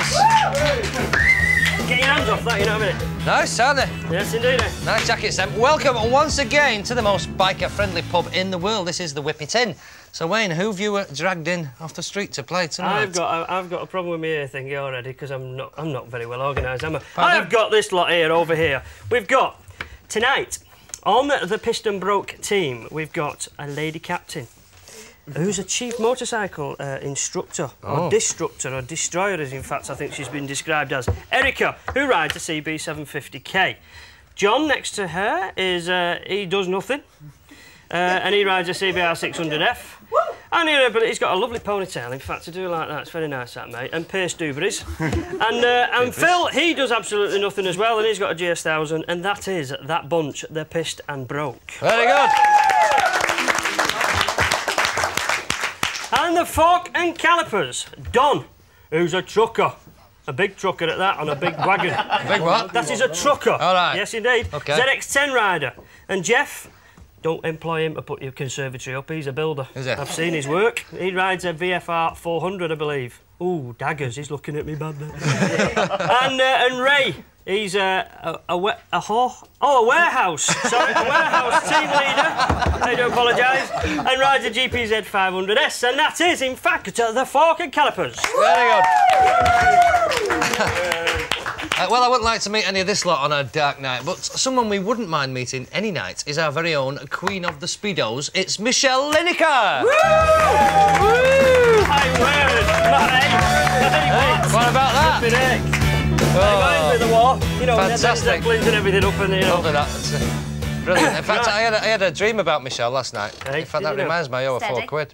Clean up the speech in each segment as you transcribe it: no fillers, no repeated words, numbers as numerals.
nice. Get your hands off that, you know what I mean? Nice, aren't they? Yes, indeed. Nice jackets then. Welcome once again to the most biker-friendly pub in the world. This is the Whippet Inn. So, Wayne, who've you dragged in off the street to play tonight? I've got a problem with my ear thingy already because I'm not very well organised, am I? I've got this lot here over here. We've got tonight on the Piston Broke team. We've got a lady captain who's a chief motorcycle instructor or destructor or destroyer, as in fact I think she's been described as. Erica, who rides a CB 750K. John next to her is he does nothing. And he rides a CBR 600F. And but he's got a lovely ponytail, in fact, to do like that. It's very nice, that, mate. And Pierce Dubris. and Phil, he does absolutely nothing as well, and he's got a GS1000, and that is that bunch, they're pissed and broke. Very good. And the fork and calipers, Don, who's a trucker. A big trucker at that, on a big wagon. A big what? That is a trucker. All right. Yes, indeed. Okay. ZX10 rider. And Jeff, don't employ him to put your conservatory up. He's a builder. Is he? I've seen his work. He rides a VFR 400, I believe. Ooh, daggers, he's looking at me bad there. and Ray, he's a warehouse. Sorry, a warehouse team leader. I do apologise. And rides a GPZ 500S, and that is, in fact, the fork and calipers. Very good. Well, I wouldn't like to meet any of this lot on a dark night, but someone we wouldn't mind meeting any night is our very own Queen of the Speedos. It's Michelle Lineker! Woo! Woo! My word! What about that? With the war, you know, fantastic. Zeppelins and everything up, and you know. Lovely that. Brilliant. In fact, I had a dream about Michelle last night. Hey, in fact, that reminds me, I owe her £4.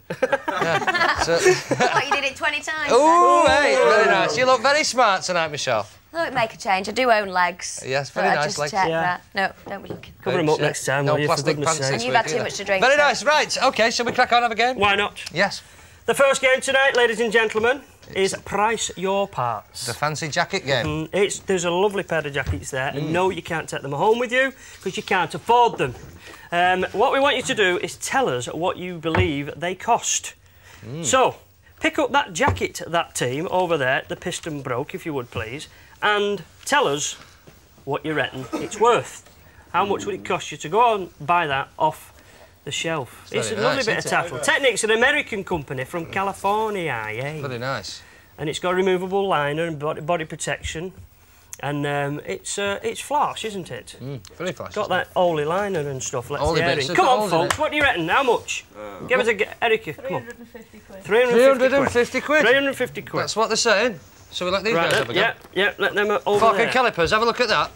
Yeah. So... What, you did it 20 times? Ooh, hey, very nice. You look very smart tonight, Michelle. I thought it'd make a change. I do own legs. Yes, very nice legs. Yeah. No, don't be looking. Cover them up next time, no will you, plastic for goodness pants. sake. And you've had too much to drink. Very so. nice. Right, OK, shall we crack on, have a game? Why not? Yes. The first game tonight, ladies and gentlemen, is Price Your Parts. The fancy jacket game. There's a lovely pair of jackets there, and no, you can't take them home with you, because you can't afford them. What we want you to do is tell us what you believe they cost. So, pick up that jacket, that team, over there, the Piston Broke, if you would please, and tell us what you reckon it's worth. How much would it cost you to go and buy that off the shelf? It's a lovely bit of tattle. Technic's an American company from California, yeah. Very nice. And it's got a removable liner and body protection. And it's flash, isn't it? Very flash. Got that Ollie liner and stuff. Let's Ollie hear bits. it. Come on, folks. What do you reckon? How much? Give us a Erica. Come on. 350 quid. 350 quid. 350 quid. That's what they're saying. Shall we let these guys have a go? Yeah. Let them over Fork there. and calipers. Have a look at that.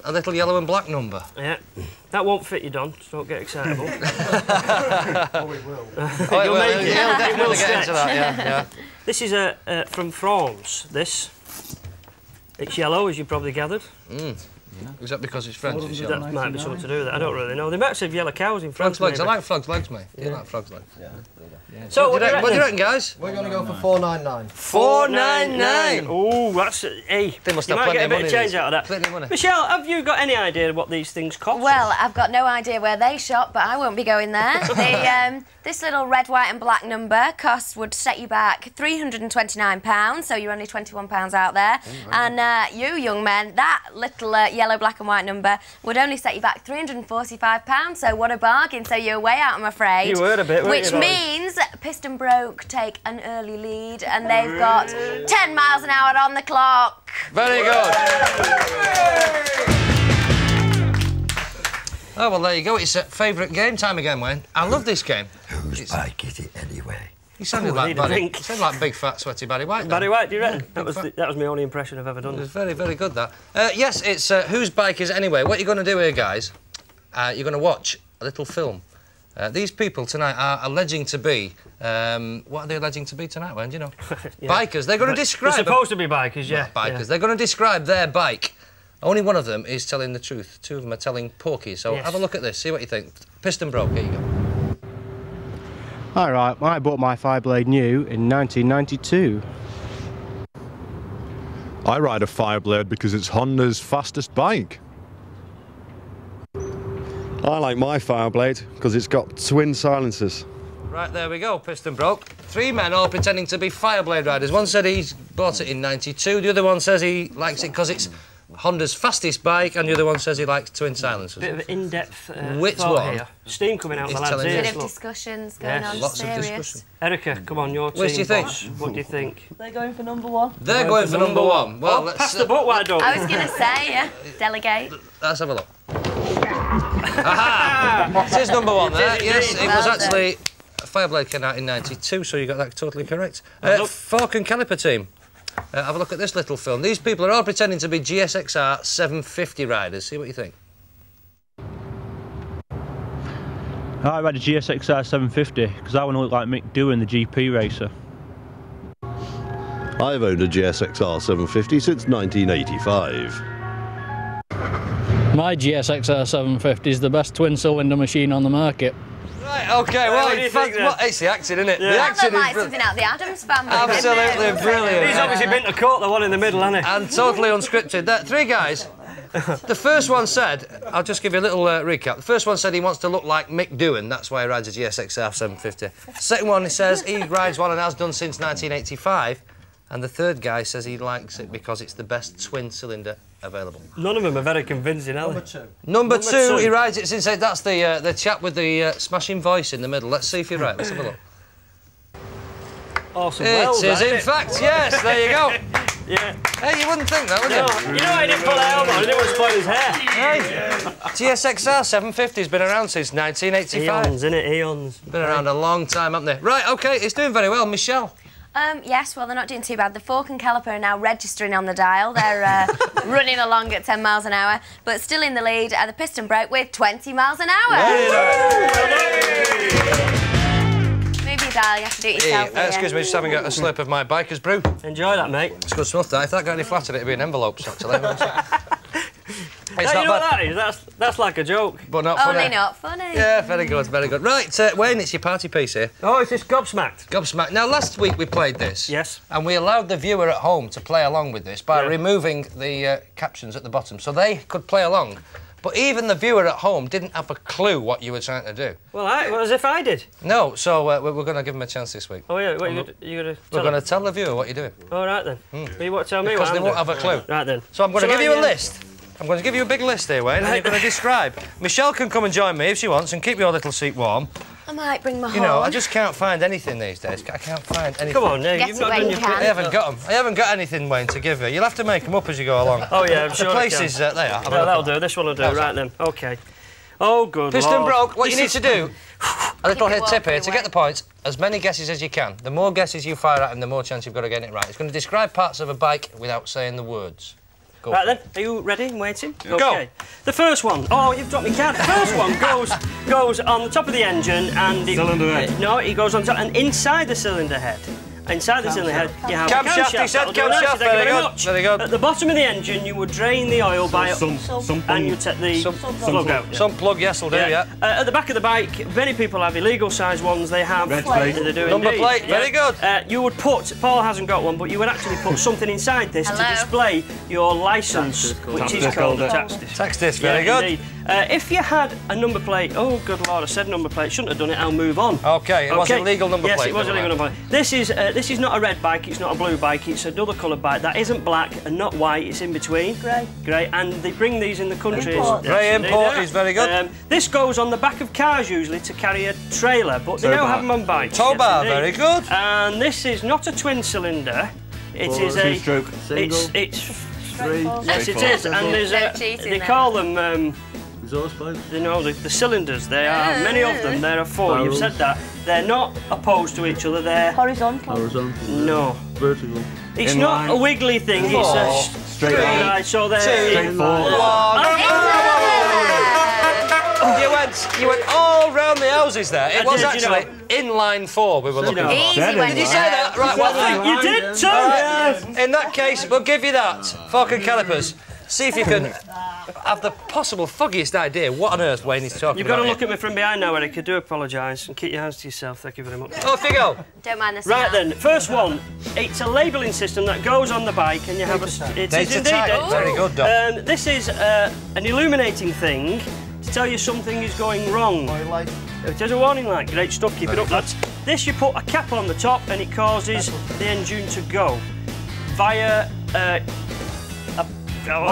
A little yellow and black number. Yeah. That won't fit you, Don, so don't get excitable. Oh, it will. It will stretch. Yeah. This is from France, this. It's yellow, as you probably gathered. Is that because it's French? It's yellow? That might be something to do with it. I don't really know. They might have yellow cows in France. Frog's legs. I like frog's legs, mate. You like frog's legs? Yeah. So what do you reckon, guys? We're going to go for £4.99. £4.99. Oh, that's hey. They must you have might get plenty a of bit money. of change out of that. Plenty of money. Michelle, have you got any idea what these things cost? Well, I've got no idea where they shop, but I won't be going there. This little red, white and black number would set you back £329, so you're only £21 out there. And you, young men, that little yellow, black and white number would only set you back £345, so what a bargain. So you're way out, I'm afraid. You were a bit, weren't Which you, means Piston Broke take an early lead, and they've got 10 miles an hour on the clock. Very good. Oh, well, there you go. It's a favourite game time again, Wayne. I love this game. Whose bike is it anyway? You sounded like big, fat, sweaty Barry White. Barry White, do you reckon? That was my only impression I've ever done. It was very, very good, that. Yes, it's whose bike is it anyway? What you're going to do here, guys, you're going to watch a little film. These people tonight are alleging to be... what are they alleging to be tonight, Wayne? Do you know? Bikers. They're going to describe... They're supposed to be bikers, yeah. Bikers. Yeah. They're going to describe their bike. Only one of them is telling the truth. Two of them are telling porky. So have a look at this. See what you think. Piston Broke. Here you go. All right. I bought my Fireblade new in 1992. I ride a Fireblade because it's Honda's fastest bike. I like my Fireblade because it's got twin silencers. Right, there we go, piston broke. 3 men all pretending to be Fireblade riders. One said he bought it in '92, the other one says he likes it because it's Honda's fastest bike, and the other one says he likes twin silencers. Bit of in-depth Which thought one? here. Steam coming out of the lads' telling you. ears. Bit of Look. discussions going on. Lots of Serious. discussion. Erica, come on, your team. Which do you think? boss. What do you think? They're going for number 1. They're going for number 1. Well, let's Pass the book, why don't I was going to say, yeah, delegate. Let's have a look. Aha! It is number 1 there. Yes, it was Well actually Fireblade came out in '92, so you got that totally correct. Fork and Caliper team. Have a look at this little film. These people are all pretending to be GSXR 750 riders. See what you think. I ride a GSXR 750 because I want to look like Mick Doohan, the GP racer. I've owned a GSXR 750 since 1985. My GSXR 750 is the best twin-cylinder machine on the market. Right, OK, well, what do you think then? it's the acting, isn't it? Yeah. The That acting looked like is something out of the Addams Family. absolutely didn't it? brilliant. He's obviously been to court, the one in the middle, hasn't he? And totally unscripted. 3 guys. The first one said, I'll just give you a little recap. The first one said he wants to look like Mick Doohan, that's why he rides a GSXR 750. Second one, he says he rides one and has done since 1985. And the third guy says he likes it because it's the best twin-cylinder available. None of them are very convincing, are they? Number two, he rides it since that's the chap with the smashing voice in the middle. Let's see if you're right. Let's have a look. Awesome. It is, in fact, yes. There you go. Yeah. Hey, you wouldn't think that, would you? You know he didn't pull a helmet on, he didn't want to spoil his hair. Hey, GSXR 750's been around since 1985. Eons, innit? Eons. Been around a long time, haven't they? Right, OK, it's doing very well. Michelle. Yes, well, they're not doing too bad. The Fork and Caliper are now registering on the dial. They're running along at 10 miles an hour, but still in the lead are the Piston Broke with 20 miles an hour. Move your dial, you have to do it yourself. Excuse me, just having a slurp of my biker's brew. Enjoy that, mate. It's good stuff, that. If that got any flatter, it'd be in envelopes, actually. It's you not know what bad. that is? That's like a joke. But not funny. Only not funny. Yeah, very good, very good. Right, Wayne, it's your party piece here. Oh, it's just gobsmacked. Gobsmacked. Now, last week we played this. Yes. And we allowed the viewer at home to play along with this by removing the captions at the bottom, so they could play along. But even the viewer at home didn't have a clue what you were trying to do. Well, as if I did. No, so we're going to give them a chance this week. Oh, yeah, what, you're going to We're going to tell the viewer what you're doing. All right, then. But you want to tell me Because what they I'm won't doing? have a clue. Right, then. So I'm going to give you a list. I'm going to give you a big list here, Wayne, and you're going to describe. Michelle can come and join me if she wants and keep your little seat warm. I might bring my horn. You know, I just can't find anything these days. I can't find anything. Come on, Get you've it not where done you your... can. I haven't got them. I haven't got anything, Wayne, to give you. You'll have to make them up as you go along. Oh, yeah, I'm sure The I places, can. they are. Yeah, that'll do. This one will do. How's Right, that? then. OK. Oh, good Piston Lord. broke. What you need This to do, a little Keep it hit tip walking here, to away. get the points, as many guesses as you can. The more guesses you fire at him, the more chance you've got of getting it right. It's going to describe parts of a bike without saying the words. Go. Right then, are you ready and waiting? Go. Okay. The first one. Oh, you've dropped me card. The first one goes on the top of the engine and Cylinder head. No, it goes on top and inside the cylinder head. Inside the cylinder head, you have Camshaft, a camshaft. he said That'll do it. camshaft. Thank you Very good, much. very good. At the bottom of the engine, you would drain the oil by and you take the plug out. Yeah. Some plug, yes, will do, yeah. At the back of the bike, many people have illegal size ones. They have Red plate. They do Number indeed. plate, very good. You would put. Paul hasn't got one, but you would actually put something inside this to Hello? display your licence, which is called a tax disc. Tax disc, very good. Indeed. If you had a number plate, oh good Lord, I said number plate. Shouldn't have done it. I'll move on. OK, it was a legal number yes, plate. Yes, it was a legal number plate. This is not a red bike. It's not a blue bike. It's another coloured bike that isn't black and not white. It's in between. Grey. Grey, and they bring these in the country. Import. Grey import is very good. This goes on the back of cars usually to carry a trailer, but they now have them on bikes. Tow bar, Yes, indeed. very good. And this is not a twin cylinder. It is a two-stroke. It's Three. yes, it is, and there's No cheating they there. call them. Exhaust pipes. You know, the cylinders, there are many of them, there are 4, you've said that. They're not opposed to each other, they're... Horizontal. Horizontal. No. Vertical. It's not a wiggly thing, it's a... Straight line. Right, so they're... Straight forward. You went all round the houses there. It was did, you know. actually inline 4 we were looking for. Easy when Did you say that? Right, well, You did too! in that case, we'll give you that. Fork and calipers. See if you can have the possible foggiest idea what on earth Wayne is talking You've got about. to look at me from behind now, Eric. I do apologise, and keep your hands to yourself, thank you very much. Off you go. Don't mind the Right smell. then, first one, it's a labelling system that goes on the bike and you have a... It is Data indeed. tag. Very good, Doc. This is an illuminating thing to tell you something is going wrong. It has a warning light. Great stuff, keep it up, lads. This, you put a cap on the top and it causes the engine to go via I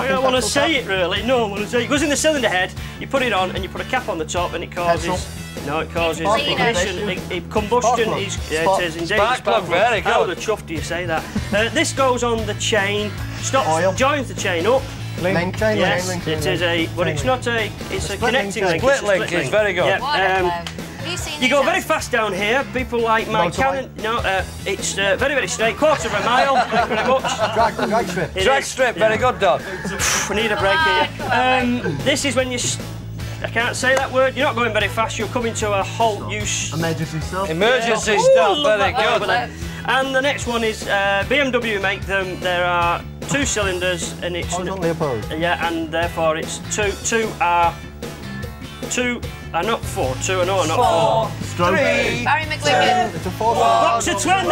don't want to say it really. No, I want to say it. It goes in the cylinder head, you put it on and you put a cap on the top and it causes... No, it causes ignition. Combustion is... Yeah, it is indeed. Spark plug, very good. How the chuff do you say that? This goes on the chain, stops, joins the chain up. Link chain, yes, link it is a... But it's not a... It's a connecting link. Split link is very good. Yeah, you go very fast down here. People like Mike Cannon. No, it's very, very straight. Quarter of a mile. Thank you very much. Drag strip. Drag strip, very good, Don. We need a break here. This is when you... I can't say that word. You're not going very fast. You're coming to a halt. Emergency stop. Emergency stop, very good. And the next one is BMW make them. There are 2 cylinders and it's... Horizontally opposed. Yeah, and therefore it's 2 are not 4. 2 are not 4. Stroke. 3. Barry McGuigan. It's a 4. Box of twin.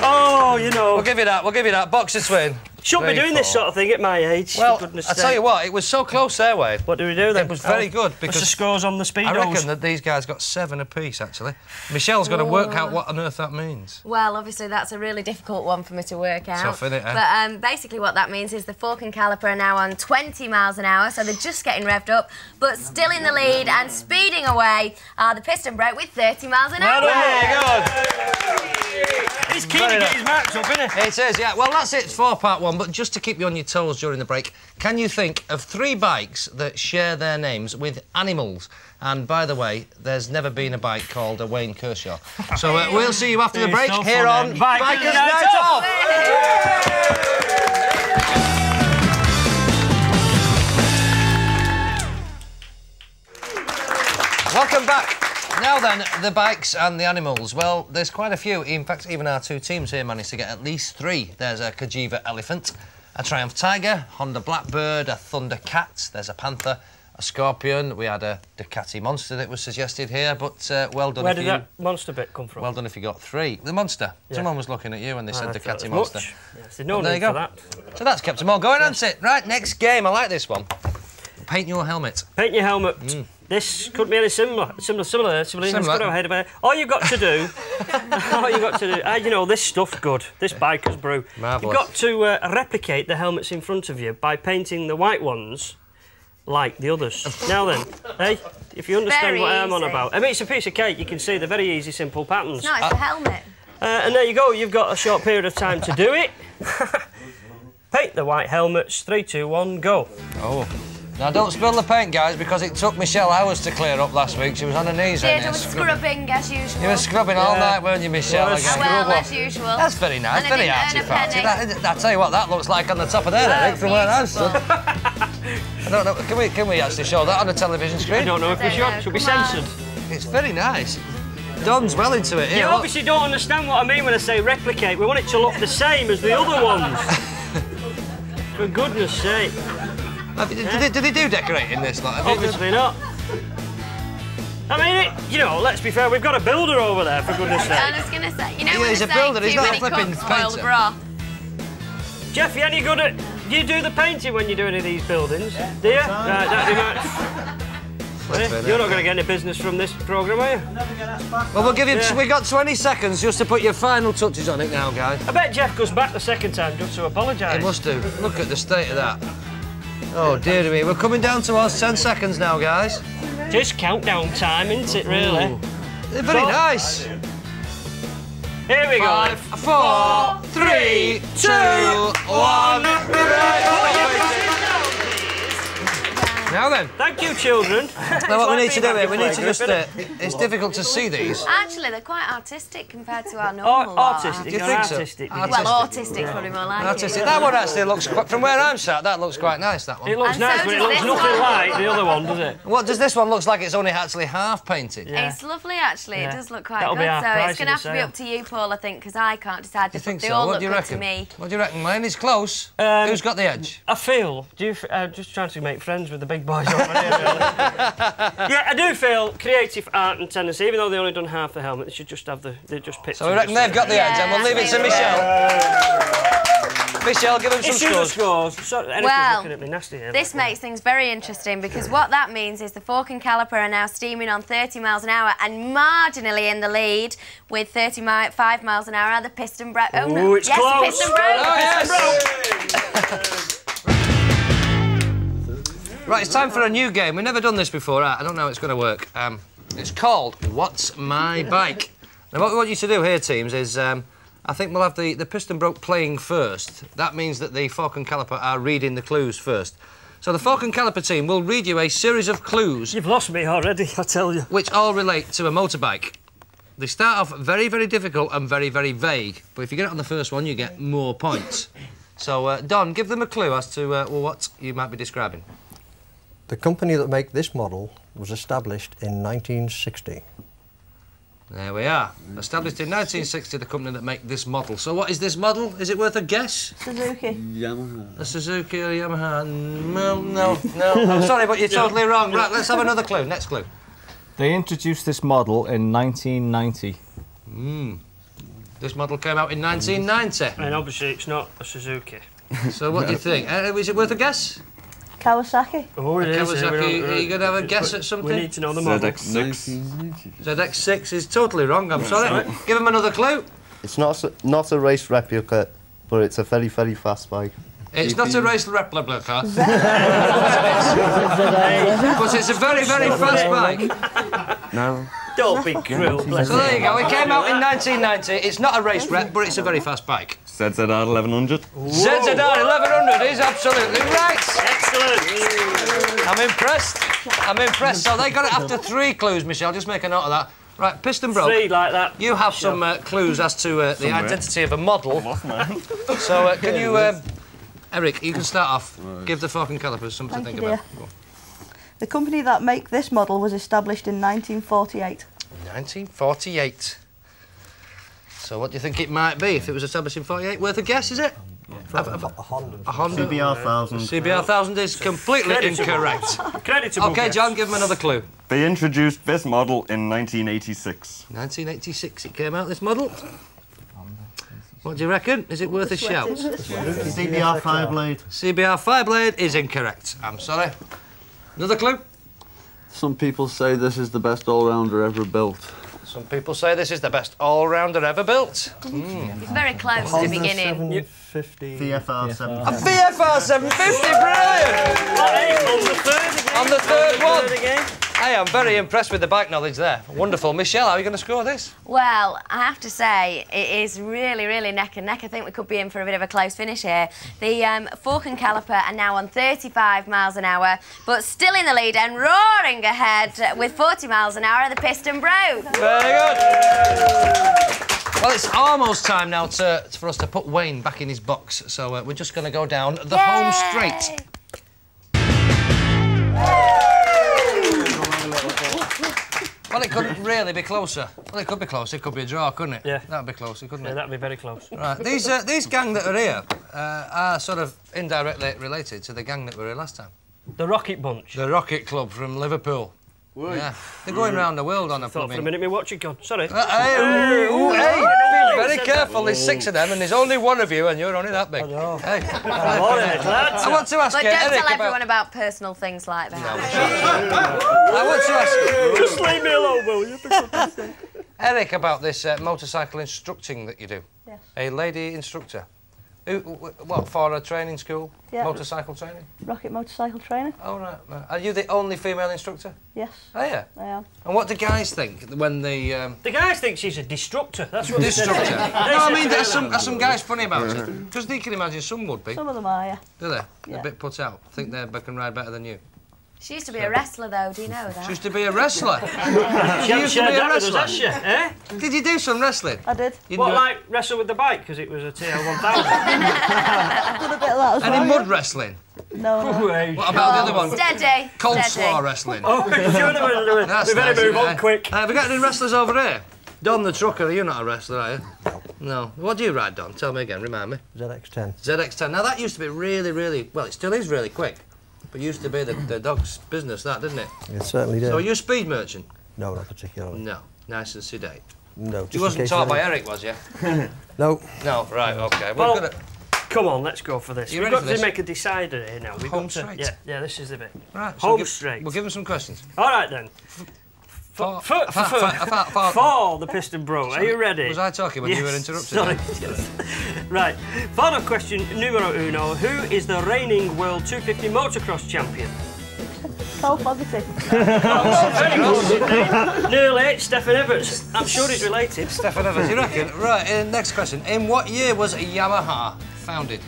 Oh, you know. We'll give you that. Box of twin. Shouldn't be doing this sort of thing at my age. Well, I tell you what, it was so close there, Wade. What do we do then? It was very good because what's the scores on the speedos? I reckon that these guys got 7 apiece, actually. Michelle's got to work out what on earth that means. Well, obviously that's a really difficult one for me to work out. Tough, innit, eh? But basically what that means is the fork and caliper are now on 20 miles an hour, so they're just getting revved up, but still in the lead and speeding away are the piston brake with 30 miles an hour. Very good. He's keen to get his marks up, isn't he? It is, yeah. Well, that's it for part 1, but just to keep you on your toes during the break, can you think of 3 bikes that share their names with animals? And by the way, there's never been a bike called a Wayne Kershaw. So we'll see you after the break here on Bikers Night Off. Welcome back. Now then, the bikes and the animals. Well, there's quite a few. In fact, even our 2 teams here managed to get at least 3. There's a Kajiva elephant, a Triumph Tiger, Honda Blackbird, a Thunder Cat, there's a Panther, a Scorpion. We had a Ducati Monster that was suggested here, but well done. Where did that monster bit come from? Well done if you got 3. The Monster. Yeah. Someone was looking at you when they said Ducati Monster. Yes, no need for that. So that's kept them all going, hasn't it? Right, next game. I like this one. Paint your helmet. Paint your helmet. This couldn't be any similar. All you've got to do, you know, this stuff's good. This Biker's brew. Marvellous. You've got to replicate the helmets in front of you by painting the white ones like the others. Now then, hey, if you understand what I'm on about. I mean, it's a piece of cake. You can see the very easy, simple patterns. No, it's the helmet. And there you go. You've got a short period of time to do it. Paint the white helmets. 3, 2, 1, go. Oh. Now, don't spill the paint, guys, because it took Michelle hours to clear up last week. She was on her knees. Yeah, was scrubbing as usual. You were scrubbing all night, weren't you, Michelle? Well, as usual. That's very nice, very arty-farty. I tell you what, that looks like on the top of there, Eric, from where I'm stood. I don't know, can we actually show that on a television screen? I don't know if we should. Should be censored. It's very nice. Don's well into it here. You obviously don't understand what I mean when I say replicate. We want it to look the same as the other ones. For goodness sake. Did they do decorating this? Like, obviously not. I mean, you know, let's be fair, we've got a builder over there, for goodness sake. I was going to say, you know, he's a builder, he's not a flipping painter. Jeff, you any good at... Do you do the painting when you do any of these buildings? Do you? Right, that'd be much. You're not going to get any business from this programme, are you? Well, we'll give you... We've got 20 seconds just to put your final touches on it now, guys. I bet Jeff goes back the second time just to apologise. He must do. Look at the state of that. Oh, dear me. We're coming down towards 10 seconds now, guys. Just countdown time, isn't it, really? Ooh. They're very nice. Here we go. 5, 4, 3, 2, 1. Now then. Thank you, children. Now what we need to do here, we need to just... it's difficult to see these. Actually, they're quite artistic compared to our normal lot. Artistic? Do you think so? Artistic. Well, autistic's probably more like artistic. it. That one actually looks... From where I'm sat, that looks quite nice, that one. It looks nice, but it looks nothing like the other one, does it? What does this one look like? It's only actually half painted. Yeah. It's lovely, actually. It does look quite good. So it's going to have to be up to you, Paul, I think, because I can't decide. You think they so? all What do look you good reckon? to me. What do you reckon, Wayne? It's close. Who's got the edge? I feel... just trying to make friends with the big boys over here. Yeah, I do feel creative art and tendency, even though they only done half the helmet, they should just have the... They just pitch. So we reckon they've got the edge, and we'll leave it to Michelle. Michelle, give him some scores. Well, this makes things very interesting because what that means is the fork and caliper are now steaming on 30 miles an hour and marginally in the lead with 35 miles an hour are the piston broke. Oh, no. It's close. The piston broke. Oh, yes. Right, it's time for a new game. We've never done this before. I don't know how it's going to work. It's called What's My Bike? Now, what we want you to do here, teams, is I think we'll have the piston broke playing first. That means that the fork and caliper are reading the clues first. So the fork and caliper team will read you a series of clues. You've lost me already, I tell you. Which all relate to a motorbike. They start off very, very difficult and very, very vague. But if you get it on the first one, you get more points. So, Don, give them a clue as to what you might be describing. The company that make this model was established in 1960. There we are. Established in 1960, the company that make this model. So what is this model? Is it worth a guess? Suzuki. Yamaha. A Suzuki or Yamaha? No. I'm sorry, but you're totally wrong. Right, let's have another clue. Next clue. They introduced this model in 1990. This model came out in 1990. And obviously it's not a Suzuki. So what do you think? Is it worth a guess? Kawasaki. Oh, it is. Kawasaki, are you going to have a guess at something? We need to know the model. ZX6. ZX6 is totally wrong, I'm sorry. Give him another clue. It's not a race replica, but it's a very, very fast bike. It's not a race replica, but it's a very, very fast bike. No. Don't be cruel, bless So there you go, it came out in 1990. It's not a race rep, but it's a very fast bike. ZZR 1100. ZZR 1100 is absolutely right. Excellent. I'm impressed. So they got it after 3 clues, Michelle. Just make a note of that. Right, piston broke. 3 like that. You have some clues as to the identity of a model. So can you, Eric, you can start off. Give the fork and calipers something to think about. The company that make this model was established in 1948. 1948. So what do you think it might be if it was established in 48? Worth a guess, is it? A Honda. A Honda? CBR 1000. CBR 1000 is completely incorrect. Creditable OK, guess. John, give him another clue. They introduced this model in 1986. 1986 it came out, this model. What do you reckon? Is it worth a shout? CBR 5-blade. CBR 5-blade is incorrect. I'm sorry. Another clue? Some people say this is the best all-rounder ever built. Some people say this is the best all-rounder ever built. It's very close to the beginning. 750. VFR 750. A VFR 750, brilliant! On the third one. Hey, I'm very impressed with the bike knowledge there. Wonderful. Michelle, how are you going to score this? Well, I have to say, it is really, really neck and neck. I think we could be in for a bit of a close finish here. The fork and caliper are now on 35 miles an hour, but still in the lead and roaring ahead with 40 miles an hour, the piston broke. Very good. Well, it's almost time now for us to put Wayne back in his box, so we're just going to go down the home straight. Well, it couldn't really be closer. Well, it could be closer. It could be a draw, couldn't it? Yeah. That'd be closer, couldn't it? Yeah, that'd be very close. Right. These gang that are here are sort of indirectly related to the gang that were here last time. The Rocket Bunch. The Rocket Club from Liverpool. Yeah. They're going around the world on a thought for a minute my watch had gone. Sorry. Hey, very careful. There's 6 of them and there's only 1 of you and you're only that big. I know. Hey. I want to ask But you, don't Eric, tell everyone about personal things like that. I want to ask you... Just leave me alone, will you? Eric, about this motorcycle instructing that you do. Yes. A lady instructor. What, for a training school? Yeah. Motorcycle training? Rocket motorcycle training. Oh, right. Are you the only female instructor? Yes. Oh, yeah? I am. And what do guys think when they... The guys think she's a destructor. That's what Destructor? they say. No, I mean, are some guys funny about it? Because they can imagine some would be. Some of them are, yeah. Do they? Yeah. A bit put out. Think they can ride better than you. She used to be a wrestler, though, do you know that? She used to be a wrestler. She used to be a wrestler. Has she? Eh? Did you do some wrestling? I did. What, like wrestle with the bike? Because it was a TL1000. I did a bit of that as well. Any mud wrestling? No. What about the other one? Steady. Coleslaw wrestling. Oh, we better move on quick. Have we got any wrestlers over here? Don the trucker, are you not a wrestler, are you? No. What do you ride, Don? Tell me again, remind me. ZX10. ZX10. Now, that used to be really, really... Well, it still is really quick. But used to be the dog's business, that, didn't it? It certainly did. So are you a speed merchant? No, not particularly. No. Nice and sedate. No. You wasn't taught by Eric, was you? No. No, right, OK. Well, Come on, let's go for this. You We've ready got for to this? make a decider here now. We've Home got to, straight. Yeah, this is the bit. Right. Home straight. We'll give them some questions. All right then. For the Piston Bro. Are you ready? Was I talking when you were interrupted? Sorry. Right. Final question numero uno. Who is the reigning World 250 motocross champion? Carl Fogarty. Nearly. Stephen Everts. I'm sure he's related. Stephen Everts, you reckon? Right, next question. In what year was Yamaha founded?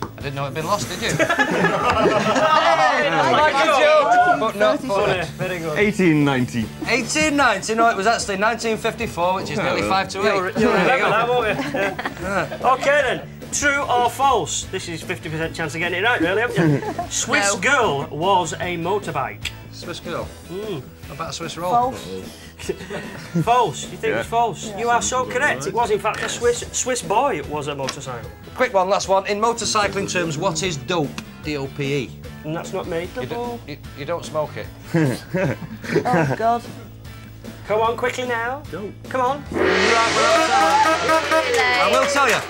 I didn't know it'd been lost, did you? Like a joke. But not funny. Very good. 1890. 1890, no, it was actually 1954, which is nearly 5 to 8. You'll remember that, won't you? Yeah. OK then. True or false? This is 50% chance of getting it right, really, haven't you? Swiss Girl was a motorbike. Swiss Girl? What about a Swiss roll? False. False. You think it's false? Yeah. You are so correct. It was, in fact, a Swiss boy was a motorcycle. Quick one, last one. In motorcycling terms, what is dope? D-O-P-E. And that's not me. You don't smoke it. Oh, God. Come on, quickly now. Dope. Come on. Right, I will tell you.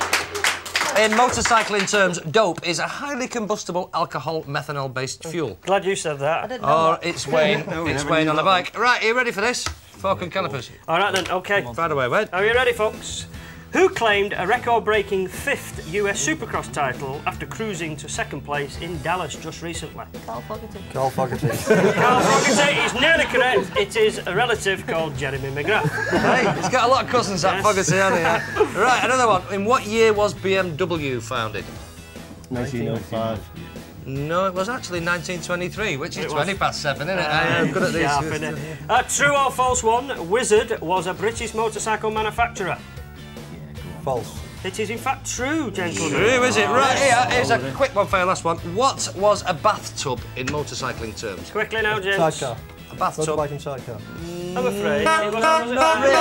In motorcycling terms, dope is a highly combustible alcohol methanol-based fuel. Glad you said that. I didn't know that. It's Wayne. It's Wayne on the bike. Right, are you ready for this? Fork and canopers. All right then, OK. By the way, Wayne. Are you ready, folks? Who claimed a record-breaking 5th US Supercross title after cruising to 2nd place in Dallas just recently? Carl Fogarty. Carl Fogarty. Carl Fogarty is nearly correct. It is a relative called Jeremy McGrath. Hey, he's got a lot of cousins, that Fogarty, hasn't he? Right, another one. In what year was BMW founded? 1905. No, it was actually 1923, which is 20 past 7, isn't it? I'm good at these. True or false one, Wizard was a British motorcycle manufacturer. False. It is in fact true, gentlemen. True, is it? Right, here's a quick one for your last one. What was a bathtub in motorcycling terms? Quickly now, gents. Sidecar. A bathtub. Motorbike and sidecar. I'm afraid. Not really.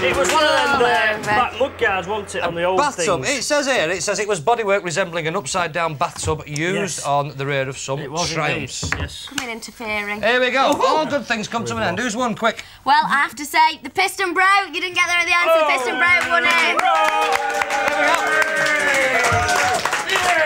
It was one of them black mud guards, wasn't it, on the old bathtub. things? It says here, it was bodywork resembling an upside-down bathtub used on the rear of some Triumphs. Yes. Come in interfering. Here we go. All good things come to an end. Who's won? Quick. Well, I have to say, the Piston Bro. You didn't get there at the end, so the Piston Bro won it.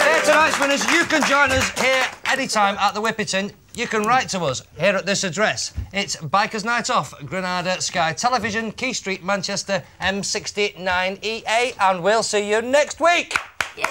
Here tonight's winners. You can join us here anytime at the Whippet Inn. You can write to us here at this address. It's Bikers Night Off, Granada Sky Television, Key Street, Manchester, M69EA, and we'll see you next week. Yeah.